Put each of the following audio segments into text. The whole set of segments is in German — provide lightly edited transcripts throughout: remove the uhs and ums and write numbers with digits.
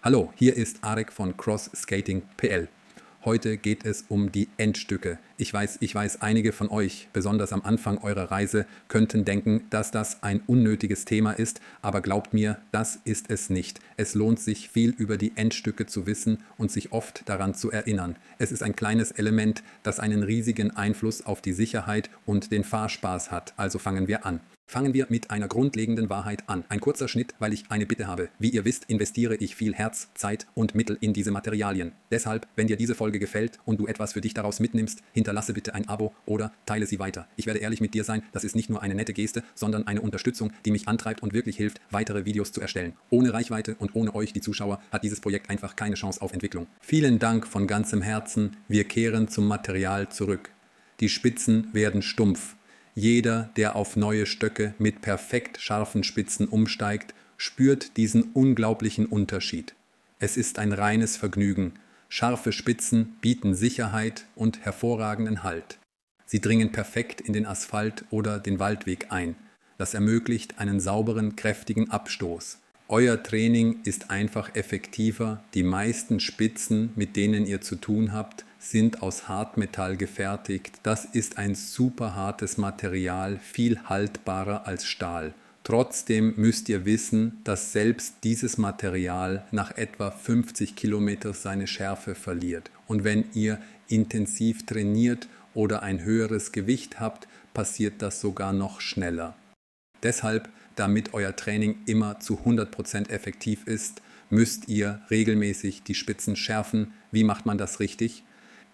Hallo, hier ist Arek von Cross Skating PL. Heute geht es um die Endstücke. Ich weiß, einige von euch, besonders am Anfang eurer Reise, könnten denken, dass das ein unnötiges Thema ist, aber glaubt mir, das ist es nicht. Es lohnt sich, viel über die Endstücke zu wissen und sich oft daran zu erinnern. Es ist ein kleines Element, das einen riesigen Einfluss auf die Sicherheit und den Fahrspaß hat. Also fangen wir an. Fangen wir mit einer grundlegenden Wahrheit an. Ein kurzer Schnitt, weil ich eine Bitte habe. Wie ihr wisst, investiere ich viel Herz, Zeit und Mittel in diese Materialien. Deshalb, wenn dir diese Folge gefällt und du etwas für dich daraus mitnimmst, hinterlasse bitte ein Abo oder teile sie weiter. Ich werde ehrlich mit dir sein, das ist nicht nur eine nette Geste, sondern eine Unterstützung, die mich antreibt und wirklich hilft, weitere Videos zu erstellen. Ohne Reichweite und ohne euch, die Zuschauer, hat dieses Projekt einfach keine Chance auf Entwicklung. Vielen Dank von ganzem Herzen. Wir kehren zum Material zurück. Die Spitzen werden stumpf. Jeder, der auf neue Stöcke mit perfekt scharfen Spitzen umsteigt, spürt diesen unglaublichen Unterschied. Es ist ein reines Vergnügen. Scharfe Spitzen bieten Sicherheit und hervorragenden Halt. Sie dringen perfekt in den Asphalt oder den Waldweg ein. Das ermöglicht einen sauberen, kräftigen Abstoß. Euer Training ist einfach effektiver. Die meisten Spitzen, mit denen ihr zu tun habt, sind aus Hartmetall gefertigt. Das ist ein super hartes Material, viel haltbarer als Stahl. Trotzdem müsst ihr wissen, dass selbst dieses Material nach etwa 50 Kilometern seine Schärfe verliert. Und wenn ihr intensiv trainiert oder ein höheres Gewicht habt, passiert das sogar noch schneller. Deshalb, damit euer Training immer zu 100% effektiv ist, müsst ihr regelmäßig die Spitzen schärfen. Wie macht man das richtig?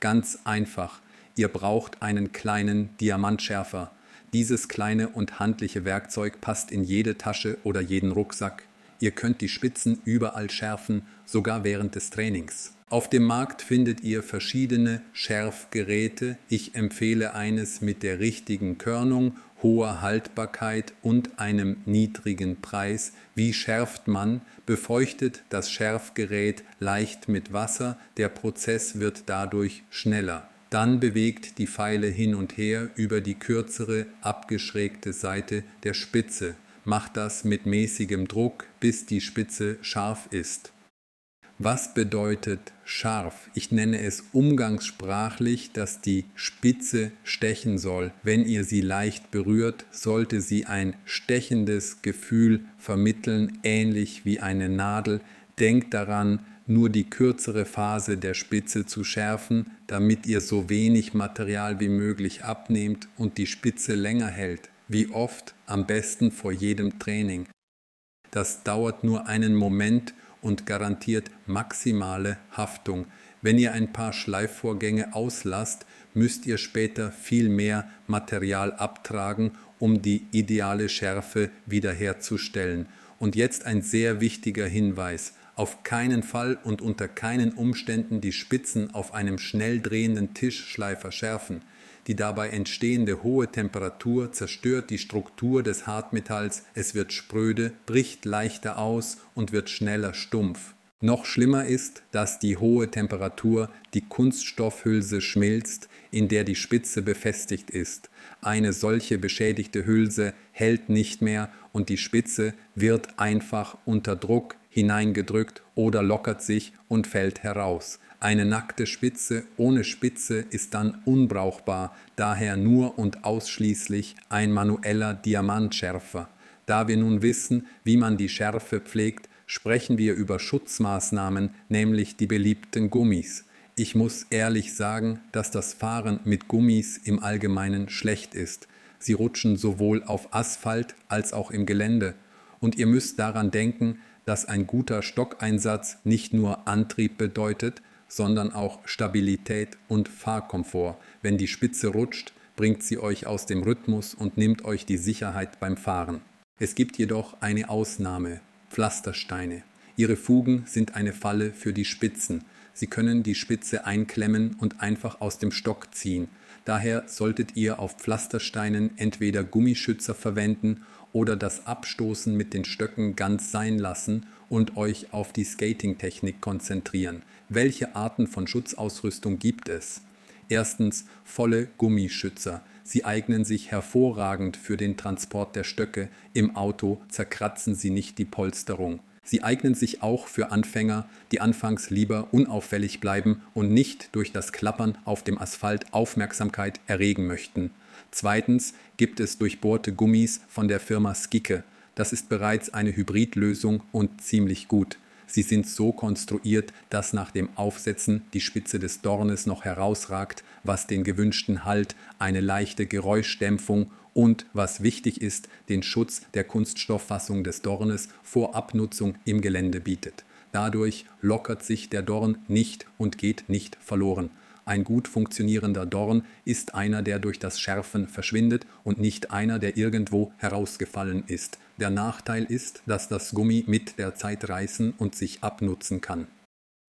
Ganz einfach. Ihr braucht einen kleinen Diamantschärfer. Dieses kleine und handliche Werkzeug passt in jede Tasche oder jeden Rucksack. Ihr könnt die Spitzen überall schärfen, sogar während des Trainings. Auf dem Markt findet ihr verschiedene Schärfgeräte. Ich empfehle eines mit der richtigen Körnung, hoher Haltbarkeit und einem niedrigen Preis. Wie schärft man? Befeuchtet das Schärfgerät leicht mit Wasser, der Prozess wird dadurch schneller. Dann bewegt die Feile hin und her über die kürzere, abgeschrägte Seite der Spitze. Macht das mit mäßigem Druck, bis die Spitze scharf ist. Was bedeutet scharf? Ich nenne es umgangssprachlich, dass die Spitze stechen soll. Wenn ihr sie leicht berührt, sollte sie ein stechendes Gefühl vermitteln, ähnlich wie eine Nadel. Denkt daran, nur die kürzere Phase der Spitze zu schärfen, damit ihr so wenig Material wie möglich abnehmt und die Spitze länger hält. Wie oft? Am besten vor jedem Training. Das dauert nur einen Moment und garantiert maximale Haftung. Wenn ihr ein paar Schleifvorgänge auslasst, müsst ihr später viel mehr Material abtragen, um die ideale Schärfe wiederherzustellen. Und jetzt ein sehr wichtiger Hinweis. Auf keinen Fall und unter keinen Umständen die Spitzen auf einem schnell drehenden Tischschleifer schärfen. Die dabei entstehende hohe Temperatur zerstört die Struktur des Hartmetalls, es wird spröde, bricht leichter aus und wird schneller stumpf. Noch schlimmer ist, dass die hohe Temperatur die Kunststoffhülse schmilzt, in der die Spitze befestigt ist. Eine solche beschädigte Hülse hält nicht mehr und die Spitze wird einfach unter Druck hineingedrückt oder lockert sich und fällt heraus. Eine nackte Spitze ohne Spitze ist dann unbrauchbar, daher nur und ausschließlich ein manueller Diamantschärfer. Da wir nun wissen, wie man die Schärfe pflegt, sprechen wir über Schutzmaßnahmen, nämlich die beliebten Gummis. Ich muss ehrlich sagen, dass das Fahren mit Gummis im Allgemeinen schlecht ist. Sie rutschen sowohl auf Asphalt als auch im Gelände. Und ihr müsst daran denken, dass ein guter Stockeinsatz nicht nur Antrieb bedeutet, sondern auch Stabilität und Fahrkomfort. Wenn die Spitze rutscht, bringt sie euch aus dem Rhythmus und nimmt euch die Sicherheit beim Fahren. Es gibt jedoch eine Ausnahme: Pflastersteine. Ihre Fugen sind eine Falle für die Spitzen. Sie können die Spitze einklemmen und einfach aus dem Stock ziehen. Daher solltet ihr auf Pflastersteinen entweder Gummischützer verwenden oder das Abstoßen mit den Stöcken ganz sein lassen und euch auf die Skating-Technik konzentrieren. Welche Arten von Schutzausrüstung gibt es? Erstens volle Gummischützer. Sie eignen sich hervorragend für den Transport der Stöcke. Im Auto zerkratzen sie nicht die Polsterung. Sie eignen sich auch für Anfänger, die anfangs lieber unauffällig bleiben und nicht durch das Klappern auf dem Asphalt Aufmerksamkeit erregen möchten. Zweitens gibt es durchbohrte Gummis von der Firma Skike. Das ist bereits eine Hybridlösung und ziemlich gut. Sie sind so konstruiert, dass nach dem Aufsetzen die Spitze des Dornes noch herausragt, was den gewünschten Halt, eine leichte Geräuschdämpfung und, was wichtig ist, den Schutz der Kunststofffassung des Dornes vor Abnutzung im Gelände bietet. Dadurch lockert sich der Dorn nicht und geht nicht verloren. Ein gut funktionierender Dorn ist einer, der durch das Schärfen verschwindet und nicht einer, der irgendwo herausgefallen ist. Der Nachteil ist, dass das Gummi mit der Zeit reißen und sich abnutzen kann.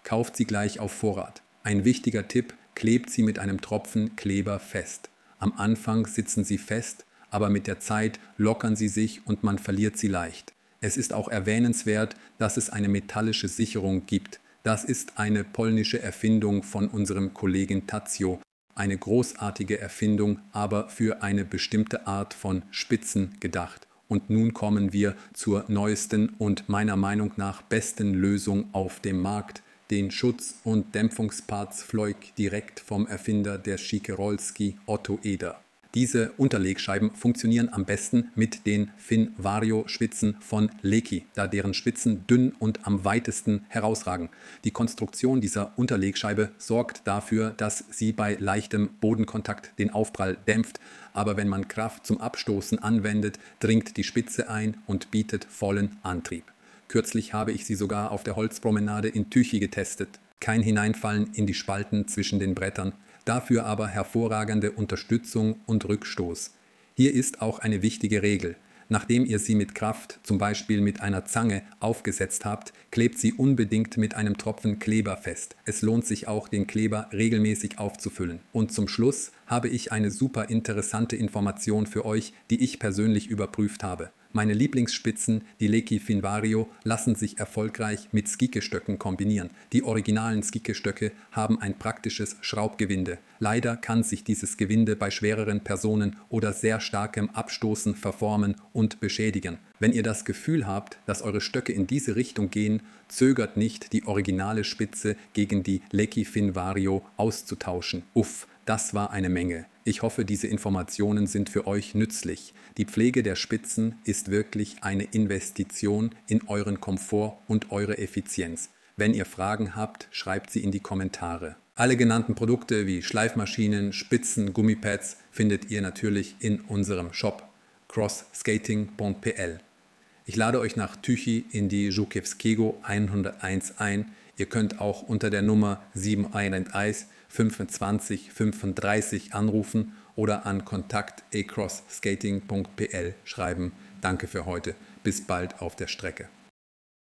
Kauft sie gleich auf Vorrat. Ein wichtiger Tipp: klebt sie mit einem Tropfen Kleber fest. Am Anfang sitzen sie fest, aber mit der Zeit lockern sie sich und man verliert sie leicht. Es ist auch erwähnenswert, dass es eine metallische Sicherung gibt. Das ist eine polnische Erfindung von unserem Kollegen Tadzio. Eine großartige Erfindung, aber für eine bestimmte Art von Spitzen gedacht. Und nun kommen wir zur neuesten und meiner Meinung nach besten Lösung auf dem Markt. Den Schutz- und Dämpfungsparts Floik direkt vom Erfinder der Schikerolski, Otto Eder. Diese Unterlegscheiben funktionieren am besten mit den Finvario-Spitzen von Leki, da deren Spitzen dünn und am weitesten herausragen. Die Konstruktion dieser Unterlegscheibe sorgt dafür, dass sie bei leichtem Bodenkontakt den Aufprall dämpft, aber wenn man Kraft zum Abstoßen anwendet, dringt die Spitze ein und bietet vollen Antrieb. Kürzlich habe ich sie sogar auf der Holzpromenade in Tychy getestet. Kein Hineinfallen in die Spalten zwischen den Brettern. Dafür aber hervorragende Unterstützung und Rückstoß. Hier ist auch eine wichtige Regel. Nachdem ihr sie mit Kraft, zum Beispiel mit einer Zange, aufgesetzt habt, klebt sie unbedingt mit einem Tropfen Kleber fest. Es lohnt sich auch, den Kleber regelmäßig aufzufüllen. Und zum Schluss habe ich eine super interessante Information für euch, die ich persönlich überprüft habe. Meine Lieblingsspitzen, die Leki Finvario, lassen sich erfolgreich mit Skike-Stöcken kombinieren. Die originalen Skike-Stöcke haben ein praktisches Schraubgewinde. Leider kann sich dieses Gewinde bei schwereren Personen oder sehr starkem Abstoßen verformen und beschädigen. Wenn ihr das Gefühl habt, dass eure Stöcke in diese Richtung gehen, zögert nicht, die originale Spitze gegen die Leki Finvario auszutauschen. Uff, das war eine Menge. Ich hoffe, diese Informationen sind für euch nützlich. Die Pflege der Spitzen ist wirklich eine Investition in euren Komfort und eure Effizienz. Wenn ihr Fragen habt, schreibt sie in die Kommentare. Alle genannten Produkte wie Schleifmaschinen, Spitzen, Gummipads findet ihr natürlich in unserem Shop crossskating.pl. Ich lade euch nach Tychy in die Żółkiewskiego 101 ein. Ihr könnt auch unter der Nummer 711 25 35 anrufen oder an kontakt@crossskating.pl schreiben. Danke für heute. Bis bald auf der Strecke.